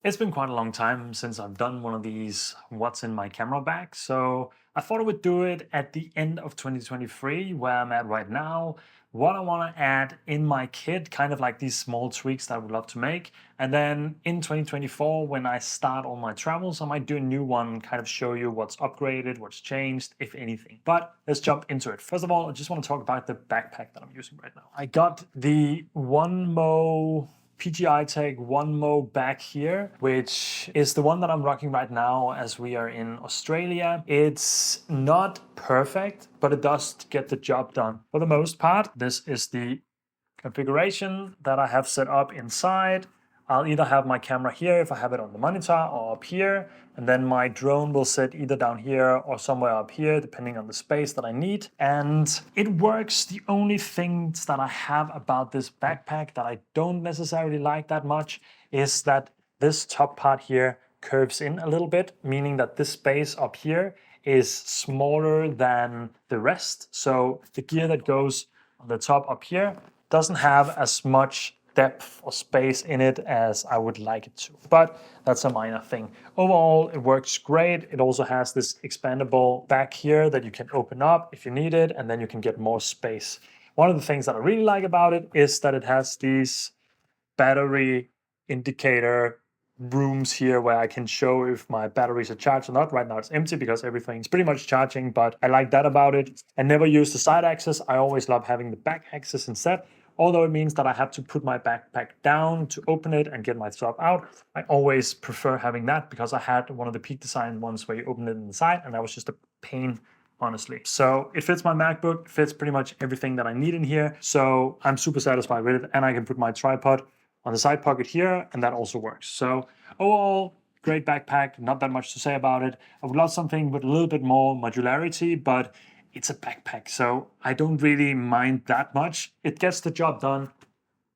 It's been quite a long time since I've done one of these what's in my camera bag, so I thought I would do it at the end of 2023, where I'm at right now, what I want to add in my kit, kind of like these small tweaks that I would love to make. And then in 2024, when I start all my travels, I might do a new one, kind of show you what's upgraded, what's changed, if anything. But let's jump into it. First of all, I just want to talk about the backpack that I'm using right now. I got the OneMo PGI Tech OneMo back here, which is the one that I'm rocking right now as we are in Australia. It's not perfect, but it does get the job done for the most part. This is the configuration that I have set up inside. I'll either have my camera here if I have it on the monitor or up here, and then my drone will sit either down here or somewhere up here, depending on the space that I need. And it works. The only things that I have about this backpack that I don't necessarily like that much is that this top part here curves in a little bit, meaning that this space up here is smaller than the rest. So the gear that goes on the top up here doesn't have as much depth or space in it as I would like it to, but that's a minor thing. Overall, it works great. It also has this expandable back here that you can open up if you need it, and then you can get more space. One of the things that I really like about it is that it has these battery indicator rooms here where I can show if my batteries are charged or not. Right now it's empty because everything's pretty much charging, but I like that about it. I never use the side axis. I always love having the back axis instead. Although it means that I have to put my backpack down to open it and get my stuff out, I always prefer having that because I had one of the Peak Design ones where you open it inside, and that was just a pain, honestly. So it fits my MacBook, fits pretty much everything that I need in here. So I'm super satisfied with it, and I can put my tripod on the side pocket here, and that also works. So overall, great backpack, not that much to say about it. I would love something with a little bit more modularity, but it's a backpack, so I don't really mind that much. It gets the job done,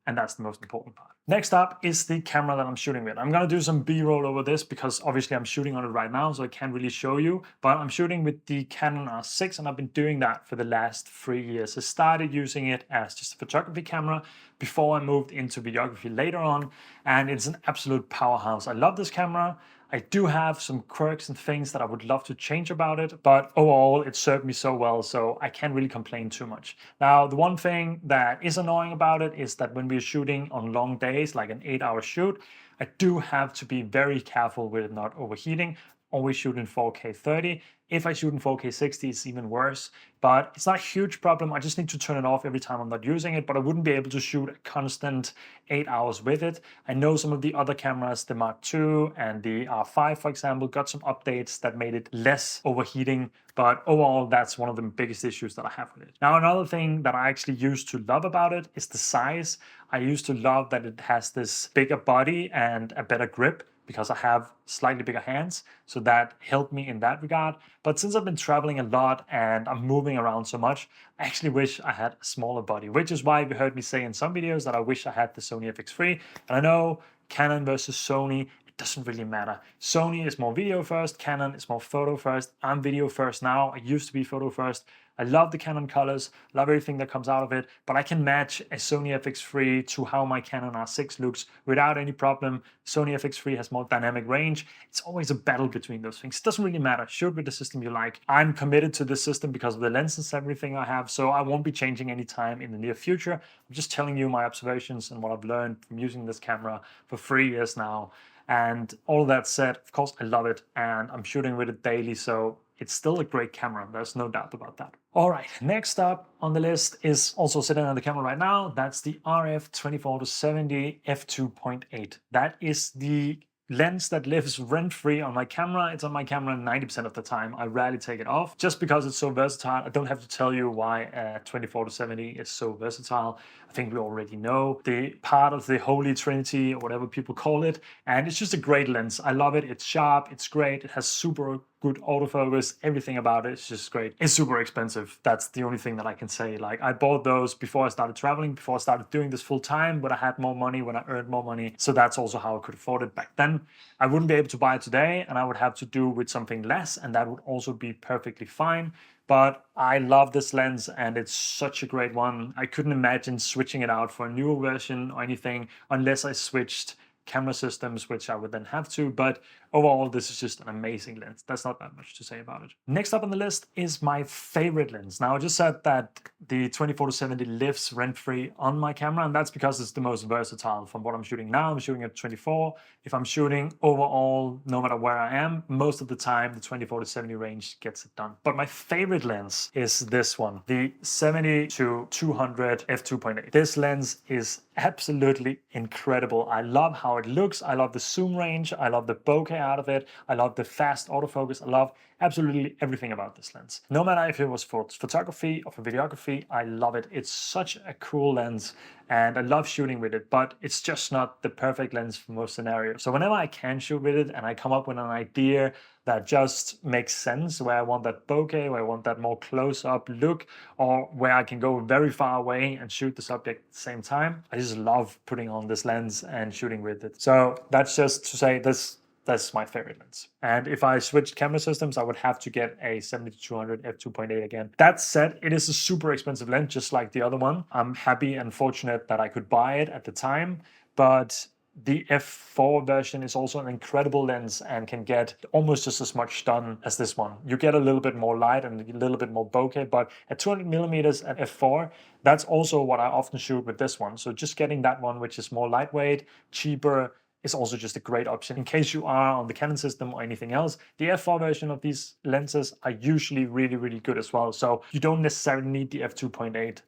and that's the most important part. Next up is the camera that I'm shooting with. I'm gonna do some B-roll over this because obviously I'm shooting on it right now, so I can't really show you, but I'm shooting with the Canon R6, and I've been doing that for the last 3 years. I started using it as just a photography camera before I moved into videography later on, and it's an absolute powerhouse. I love this camera. I do have some quirks and things that I would love to change about it, but overall it served me so well, so I can't really complain too much. Now, the one thing that is annoying about it is that when we're shooting on long days, like an 8-hour shoot, I do have to be very careful with it not overheating. Always shoot in 4K 30. If I shoot in 4K 60, it's even worse, but it's not a huge problem. I just need to turn it off every time I'm not using it, but I wouldn't be able to shoot a constant 8 hours with it. I know some of the other cameras, the Mark II and the R5, for example, got some updates that made it less overheating, but overall, that's one of the biggest issues that I have with it. Now, another thing that I actually used to love about it is the size. I used to love that it has this bigger body and a better grip, because I have slightly bigger hands, so that helped me in that regard. But since I've been traveling a lot and I'm moving around so much, I actually wish I had a smaller body, which is why you heard me say in some videos that I wish I had the Sony FX3. And I know Canon versus Sony, it doesn't really matter. Sony is more video first, Canon is more photo first. I'm video first now. I used to be photo first. I love the Canon colors, love everything that comes out of it, but I can match a Sony FX3 to how my Canon R6 looks without any problem. Sony FX3 has more dynamic range. It's always a battle between those things. It doesn't really matter. Shoot with the system you like. I'm committed to this system because of the lenses and everything I have, so I won't be changing anytime in the near future. I'm just telling you my observations and what I've learned from using this camera for 3 years now. And all that said, of course, I love it, and I'm shooting with it daily, so it's still a great camera. There's no doubt about that. All right, next up on the list is also sitting on the camera right now. That's the RF24-70 f2.8. That is the lens that lives rent-free on my camera. It's on my camera 90% of the time. I rarely take it off just because it's so versatile. I don't have to tell you why 24-70 is so versatile. I think we already know the part of the Holy Trinity or whatever people call it. And it's just a great lens. I love it. It's sharp. It's great. It has super good autofocus. Everything about it is just great. It's super expensive. That's the only thing that I can say. Like, I bought those before I started traveling, before I started doing this full time, when I had more money, when I earned more money. So that's also how I could afford it back then. I wouldn't be able to buy it today, and I would have to do with something less, and that would also be perfectly fine. But I love this lens, and it's such a great one. I couldn't imagine switching it out for a newer version or anything unless I switched camera systems, which I would then have to, but overall, this is just an amazing lens. That's not that much to say about it. Next up on the list is my favorite lens. Now, I just said that the 24-70 lives rent-free on my camera, and that's because it's the most versatile from what I'm shooting now. I'm shooting at 24. If I'm shooting overall, no matter where I am, most of the time, the 24-70 range gets it done. But my favorite lens is this one, the 70-200 f2.8. This lens is absolutely incredible. I love how it looks. I love the zoom range. I love the bokeh out of it. I love the fast autofocus. I love absolutely everything about this lens. No matter if it was for photography or for videography, I love it. It's such a cool lens and I love shooting with it, but it's just not the perfect lens for most scenarios. So whenever I can shoot with it and I come up with an idea that just makes sense, where I want that bokeh, where I want that more close-up look, or where I can go very far away and shoot the subject at the same time, I just love putting on this lens and shooting with it. So that's just to say that's my favorite lens. And if I switched camera systems, I would have to get a 70-200 f2.8 again. That said, it is a super expensive lens, just like the other one. I'm happy and fortunate that I could buy it at the time, but the f4 version is also an incredible lens and can get almost just as much done as this one. You get a little bit more light and a little bit more bokeh, but at 200 millimeters at f4, that's also what I often shoot with this one. So just getting that one, which is more lightweight, cheaper, is also just a great option. In case you are on the Canon system or anything else, the f4 version of these lenses are usually really, really good as well. So you don't necessarily need the f2.8.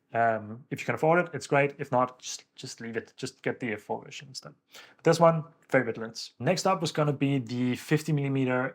If you can afford it, it's great. If not, just leave it. Just get the f4 version instead. But this one, favorite lens. Next up was going to be the 50mm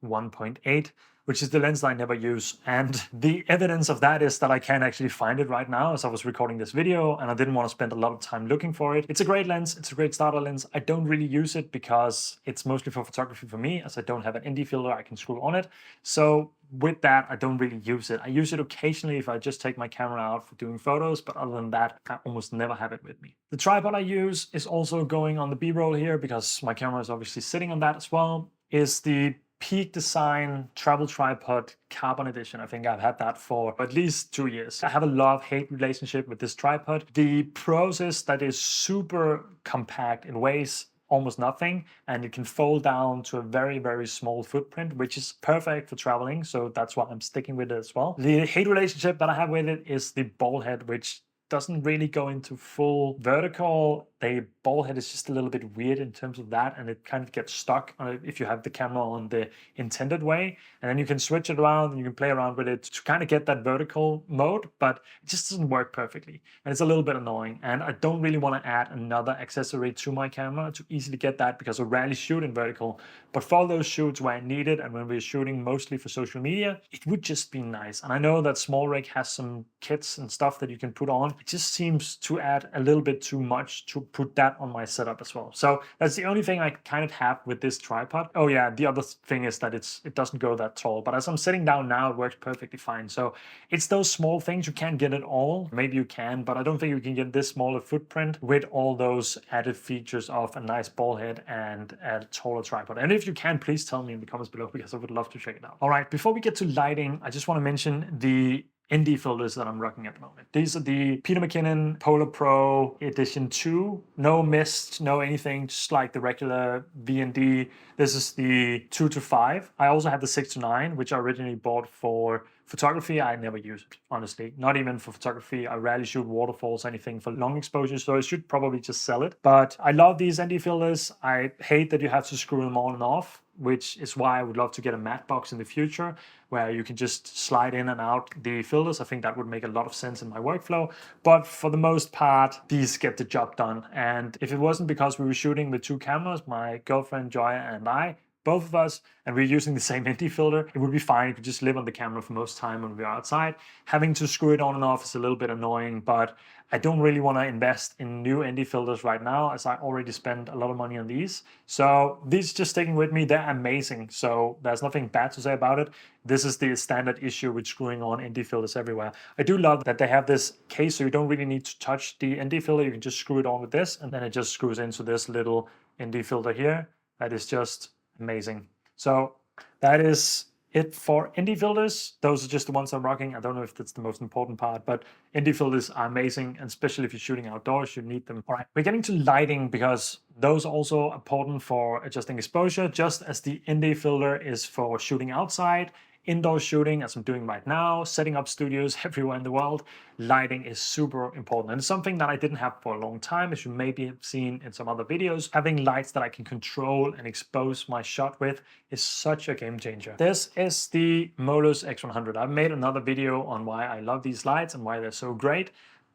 f1.8, which is the lens that I never use. And the evidence of that is that I can't actually find it right now as I was recording this video and I didn't want to spend a lot of time looking for it. It's a great lens. It's a great starter lens. I don't really use it because it's mostly for photography for me, as I don't have an ND filter I can screw on it. So with that, I don't really use it. I use it occasionally if I just take my camera out for doing photos, but other than that, I almost never have it with me. The tripod I use is also going on the B-roll here because my camera is obviously sitting on that as well, is the Peak Design Travel Tripod Carbon Edition. I think I've had that for at least 2 years. I have a love-hate relationship with this tripod. The pros is that it's super compact. It weighs almost nothing and it can fold down to a very, very small footprint, which is perfect for traveling. So that's why I'm sticking with it as well. The hate relationship that I have with it is the ball head, which doesn't really go into full vertical. The ball head is just a little bit weird in terms of that, and it kind of gets stuck on it if you have the camera on the intended way. And then you can switch it around and you can play around with it to kind of get that vertical mode, but it just doesn't work perfectly. And it's a little bit annoying. And I don't really want to add another accessory to my camera to easily get that because I rarely shoot in vertical. But for those shoots where I need it and when we're shooting mostly for social media, it would just be nice. And I know that SmallRig has some kits and stuff that you can put on. It just seems to add a little bit too much to put that on my setup as well. So that's the only thing I kind of have with this tripod. Oh yeah, the other thing is that it doesn't go that tall, but as I'm sitting down now, it works perfectly fine. So it's those small things. You can't get it all. Maybe you can, but I don't think you can get this smaller footprint with all those added features of a nice ball head and a taller tripod. And if you can, please tell me in the comments below because I would love to check it out. All right, before we get to lighting, I just want to mention the ND filters that I'm rocking at the moment. These are the Peter McKinnon Polar Pro Edition 2. No mist, no anything, just like the regular VND. This is the 2-5. I also have the 6-9, which I originally bought for photography. I never use it, honestly. Not even for photography. I rarely shoot waterfalls, anything for long exposure, so I should probably just sell it. But I love these ND filters. I hate that you have to screw them on and off, which is why I would love to get a matte box in the future where you can just slide in and out the filters. I think that would make a lot of sense in my workflow. But for the most part, these get the job done. And if it wasn't because we were shooting with two cameras, my girlfriend Joya and I, both of us, and we're using the same ND filter, it would be fine. You could just live on the camera for most time when we're outside. Having to screw it on and off is a little bit annoying, but I don't really want to invest in new ND filters right now as I already spent a lot of money on these. So these just sticking with me, they're amazing. So there's nothing bad to say about it. This is the standard issue with screwing on ND filters everywhere. I do love that they have this case so you don't really need to touch the ND filter. You can just screw it on with this and then it just screws into this little ND filter here. That is just amazing. So that is it for ND filters. Those are just the ones I'm rocking. I don't know if that's the most important part, but ND filters are amazing, and especially if you're shooting outdoors, you need them. All right, we're getting to lighting because those are also important for adjusting exposure, just as the ND filter is for shooting outside. Indoor shooting, as I'm doing right now, setting up studios everywhere in the world, lighting is super important. And it's something that I didn't have for a long time, as you maybe have seen in some other videos. Having lights that I can control and expose my shot with is such a game changer. This is the Modus X100. I've made another video on why I love these lights and why they're so great.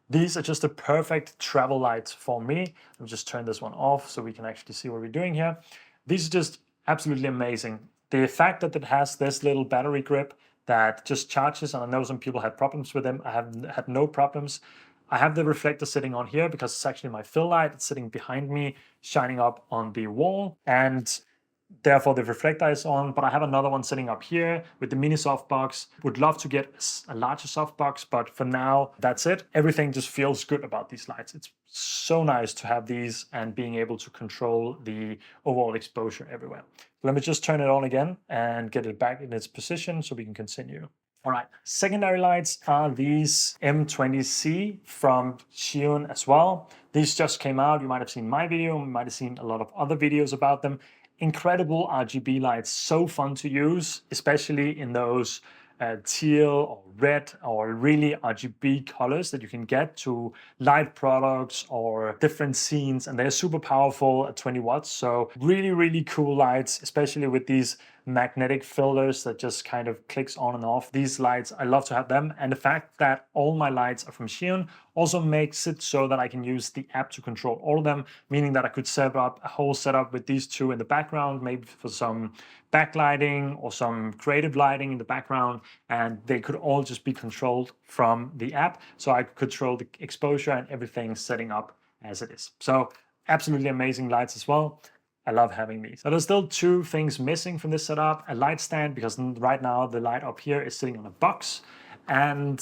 These are just the perfect travel lights for me. I'll just turn this one off so we can actually see what we're doing here. These are just absolutely amazing. The fact that it has this little battery grip that just charges, and I know some people had problems with them. I have had no problems. I have the reflector sitting on here because it's actually my fill light. It's sitting behind me, shining up on the wall, and therefore the reflector is on. But I have another one sitting up here with the mini softbox. Would love to get a larger softbox, but for now, that's it. Everything just feels good about these lights. It's so nice to have these and being able to control the overall exposure everywhere. Let me just turn it on again and get it back in its position so we can continue. All right, secondary lights are these M20C from Xion as well. These just came out. You might have seen my video. You might have seen a lot of other videos about them. Incredible RGB lights, so fun to use, especially in those teal or red or really RGB colors that you can get to light products or different scenes, and they're super powerful at 20 watts. So really, really cool lights, especially with these magnetic filters that just kind of clicks on and off. These lights, I love to have them. And the fact that all my lights are from Xion also makes it so that I can use the app to control all of them, meaning that I could set up a whole setup with these two in the background, maybe for some backlighting or some creative lighting in the background, and they could all just be controlled from the app. So I could control the exposure and everything setting up as it is. So absolutely amazing lights as well. I love having these. So there's still two things missing from this setup: a light stand, because right now the light up here is sitting on a box, and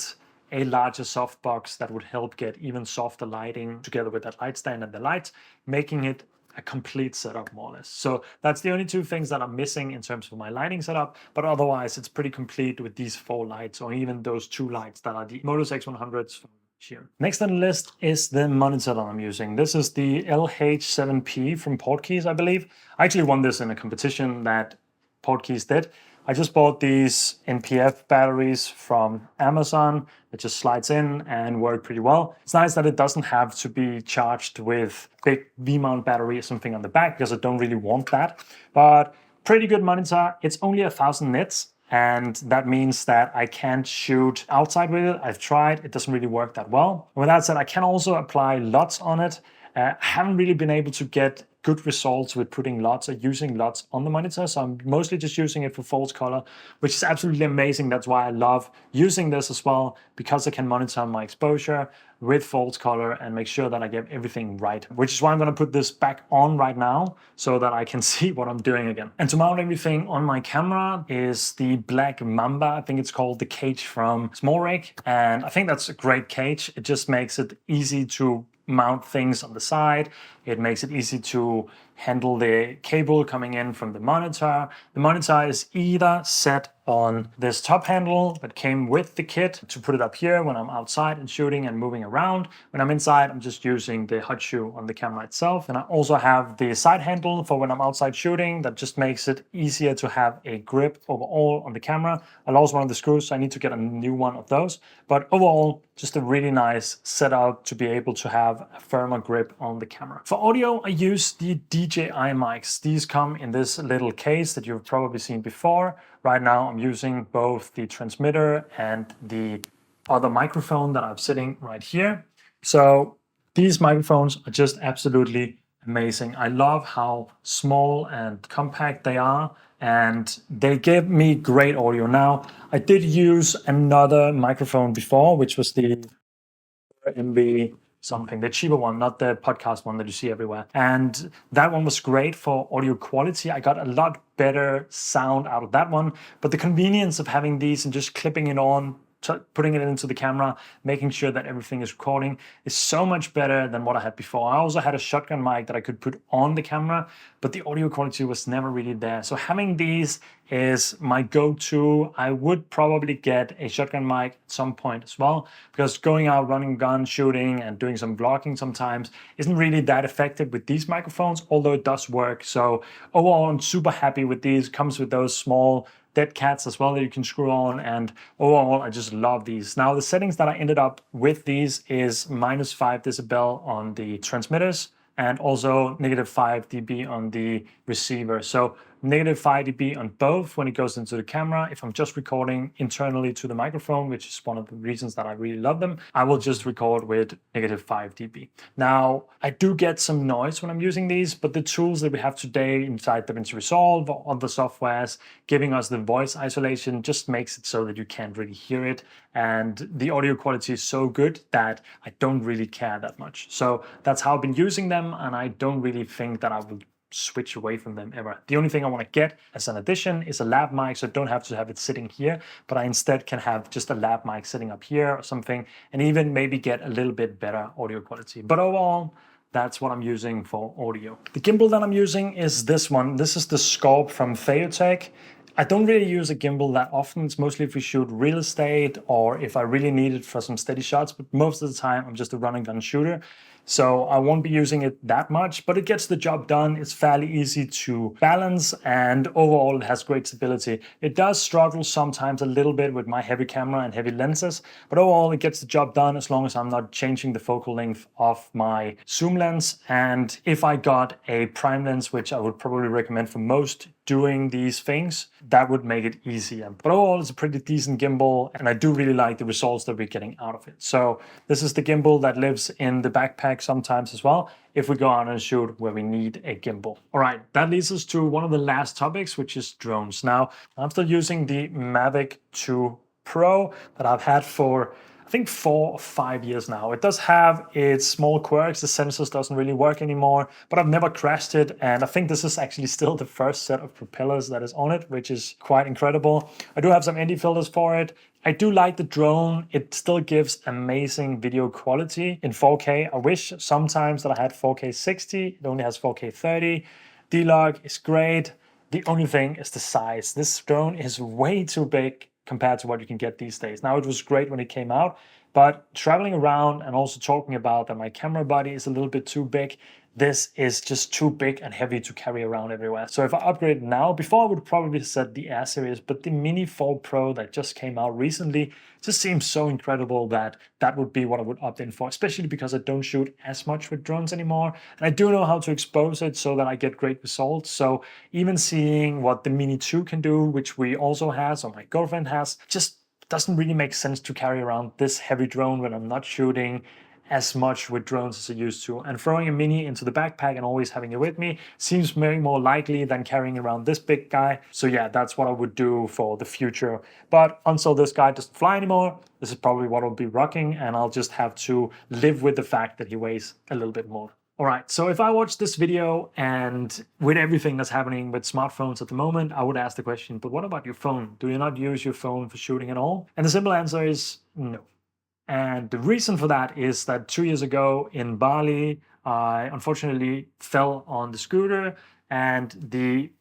a larger softbox that would help get even softer lighting together with that light stand and the lights, making it a complete setup more or less. So that's the only two things that are missing in terms of my lighting setup, but otherwise it's pretty complete with these 4 lights, or even those 2 lights that are the Modus X100s from Xion. Next on the list is the monitor that I'm using. This is the LH7P from Portkeys, I believe. I actually won this in a competition that Portkeys did. I just bought these NPF batteries from Amazon. It just slides in and work pretty well. It's nice that it doesn't have to be charged with big V-mount battery or something on the back, because I don't really want that. But pretty good monitor. It's only 1000 nits. And that means that I can't shoot outside with it. I've tried, it doesn't really work that well. With that said, I can also apply LUTs on it. I haven't really been able to get good results with putting LUTs or using LUTs on the monitor. So I'm mostly just using it for false color, which is absolutely amazing. That's why I love using this as well, because I can monitor my exposure with false color and make sure that I get everything right, which is why I'm going to put this back on right now so that I can see what I'm doing again. And to mount everything on my camera is the Black Mamba. I think it's called the cage from Small Rig. And I think that's a great cage. It just makes it easy to mount things on the side. It makes it easy to handle the cable coming in from the monitor. The monitor is either set on this top handle that came with the kit to put it up here when I'm outside and shooting and moving around. When I'm inside, I'm just using the hot shoe on the camera itself. And I also have the side handle for when I'm outside shooting. That just makes it easier to have a grip overall on the camera. I lost one of the screws, so I need to get a new one of those. But overall, just a really nice setup to be able to have a firmer grip on the camera. For audio, I use the DJI mics. These come in this little case that you've probably seen before. Right now, I'm using both the transmitter and the other microphone that I'm sitting right here. So these microphones are just absolutely amazing. I love how small and compact they are, and they give me great audio. Now, I did use another microphone before, which was the MV something, the cheaper one, not the podcast one that you see everywhere. And that one was great for audio quality. I got a lot better sound out of that one, but the convenience of having these and just clipping it on putting it into the camera, making sure that everything is recording is so much better than what I had before. I also had a shotgun mic that I could put on the camera, but the audio quality was never really there. So having these is my go-to. I would probably get a shotgun mic at some point as well, because going out running gun shooting and doing some vlogging sometimes isn't really that effective with these microphones, although it does work. So overall, I'm super happy with these. Comes with those small dead cats as well that you can screw on, and overall I just love these. Now the settings that I ended up with these is -5 decibel on the transmitters and also -5 dB on the receiver. So -5 dB on both when it goes into the camera. If I'm just recording internally to the microphone, which is one of the reasons that I really love them, I will just record with -5 dB. Now, I do get some noise when I'm using these, but the tools that we have today inside DaVinci Resolve or other softwares giving us the voice isolation just makes it so that you can't really hear it. And the audio quality is so good that I don't really care that much. So that's how I've been using them, and I don't really think that I will switch away from them ever. The only thing I want to get as an addition is a lab mic, so I don't have to have it sitting here, but I instead can have just a lab mic sitting up here or something, and even maybe get a little bit better audio quality. But overall, that's what I'm using for audio. The gimbal that I'm using is this one. This is the Scorp from Theotech. I don't really use a gimbal that often. It's mostly if we shoot real estate or if I really need it for some steady shots, but most of the time I'm just a run and gun shooter. So I won't be using it that much, but it gets the job done. It's fairly easy to balance, and overall it has great stability. It does struggle sometimes a little bit with my heavy camera and heavy lenses, but overall it gets the job done as long as I'm not changing the focal length of my zoom lens. And if I got a prime lens, which I would probably recommend for most doing these things, that would make it easier. But overall, it's a pretty decent gimbal, and I do really like the results that we're getting out of it. So this is the gimbal that lives in the backpack sometimes as well, if we go out and shoot where we need a gimbal. All right, that leads us to one of the last topics, which is drones. Now, I'm still using the Mavic 2 Pro that I've had for I think 4 or 5 years now. It does have its small quirks. The sensors doesn't really work anymore, but I've never crashed it. And I think this is actually still the first set of propellers that is on it, which is quite incredible. I do have some ND filters for it. I do like the drone. It still gives amazing video quality in 4K. I wish sometimes that I had 4K 60. It only has 4K 30. D-Log is great. The only thing is the size. This drone is way too big compared to what you can get these days. Now, it was great when it came out, but traveling around and also talking about that my camera body is a little bit too big, this is just too big and heavy to carry around everywhere. So if I upgrade now, before I would probably set the Air series, but the Mini 4 Pro that just came out recently just seems so incredible that that would be what I would opt in for, especially because I don't shoot as much with drones anymore. And I do know how to expose it so that I get great results. So even seeing what the Mini 2 can do, which we also has, or my girlfriend has, just doesn't really make sense to carry around this heavy drone when I'm not shooting as much with drones as I used to. And throwing a Mini into the backpack and always having it with me seems very more likely than carrying around this big guy. So yeah, that's what I would do for the future. But until this guy doesn't fly anymore, this is probably what I'll be rocking, and I'll just have to live with the fact that he weighs a little bit more. All right, so if I watch this video and with everything that's happening with smartphones at the moment, I would ask the question, but what about your phone? Do you not use your phone for shooting at all? And the simple answer is no. And the reason for that is that 2 years ago in Bali, I unfortunately fell on the scooter, and the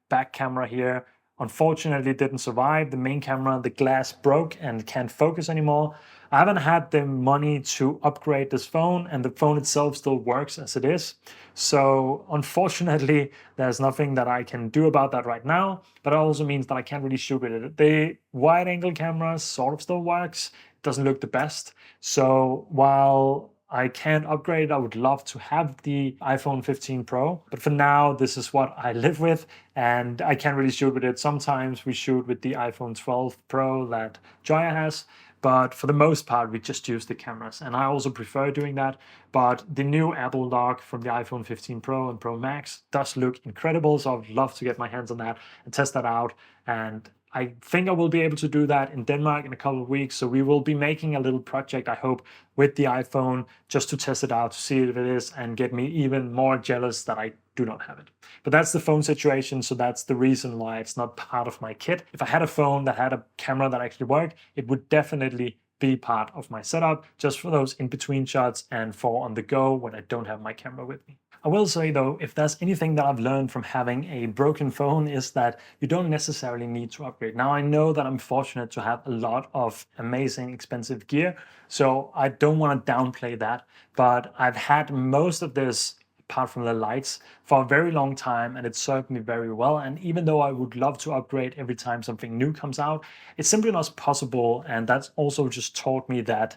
back camera here, unfortunately didn't survive. The main camera, the glass broke and can't focus anymore. I haven't had the money to upgrade this phone, and the phone itself still works as it is. So unfortunately, there's nothing that I can do about that right now, but it also means that I can't really shoot with it. The wide angle camera sort of still works. Doesn't look the best. So while I can't upgrade, I would love to have the iPhone 15 Pro, but for now, this is what I live with, and I can't really shoot with it. Sometimes we shoot with the iPhone 12 Pro that Joya has, but for the most part, we just use the cameras, and I also prefer doing that. But the new Apple dock from the iPhone 15 Pro and Pro Max does look incredible, so I'd love to get my hands on that and test that out. And I think I will be able to do that in Denmark in a couple of weeks. So we will be making a little project, I hope, with the iPhone just to test it out, to see if it is, and get me even more jealous that I do not have it. But that's the phone situation. So that's the reason why it's not part of my kit. If I had a phone that had a camera that actually worked, it would definitely be part of my setup, just for those in-between shots and for on the go when I don't have my camera with me. I will say though, if there's anything that I've learned from having a broken phone, is that you don't necessarily need to upgrade. Now I know that I'm fortunate to have a lot of amazing expensive gear, so I don't want to downplay that, but I've had most of this, apart from the lights, for a very long time, and it served me very well. And even though I would love to upgrade every time something new comes out, it's simply not possible. And that's also just taught me that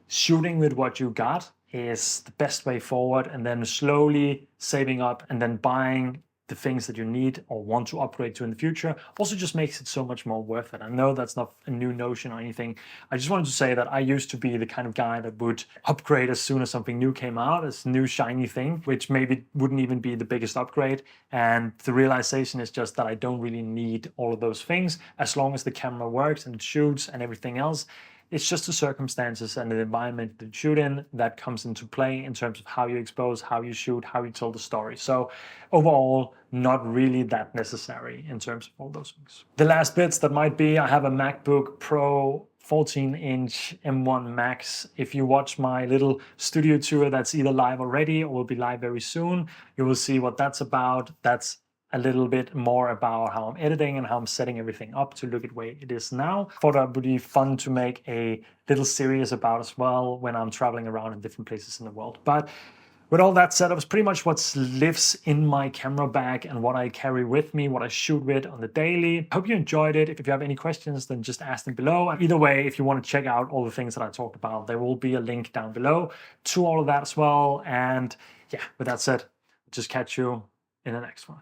shooting with what you got is the best way forward, and then slowly saving up and then buying the things that you need or want to upgrade to in the future also just makes it so much more worth it. I know that's not a new notion or anything. I just wanted to say that I used to be the kind of guy that would upgrade as soon as something new came out, as a new shiny thing, which maybe wouldn't even be the biggest upgrade. And the realization is just that I don't really need all of those things as long as the camera works and it shoots and everything else. It's just the circumstances and the environment that you shoot in that comes into play in terms of how you expose, how you shoot, how you tell the story. So overall, not really that necessary in terms of all those things. The last bits that might be, I have a MacBook Pro 14-inch M1 Max. If you watch my little studio tour that's either live already or will be live very soon, you will see what that's about. That's a little bit more about how I'm editing and how I'm setting everything up to look at the way it is now. Thought that would be fun to make a little series about as well when I'm traveling around in different places in the world. But with all that said, that was pretty much what lives in my camera bag and what I carry with me, what I shoot with on the daily. Hope you enjoyed it. If you have any questions, then just ask them below. And either way, if you want to check out all the things that I talked about, there will be a link down below to all of that as well. And yeah, with that said, just catch you in the next one.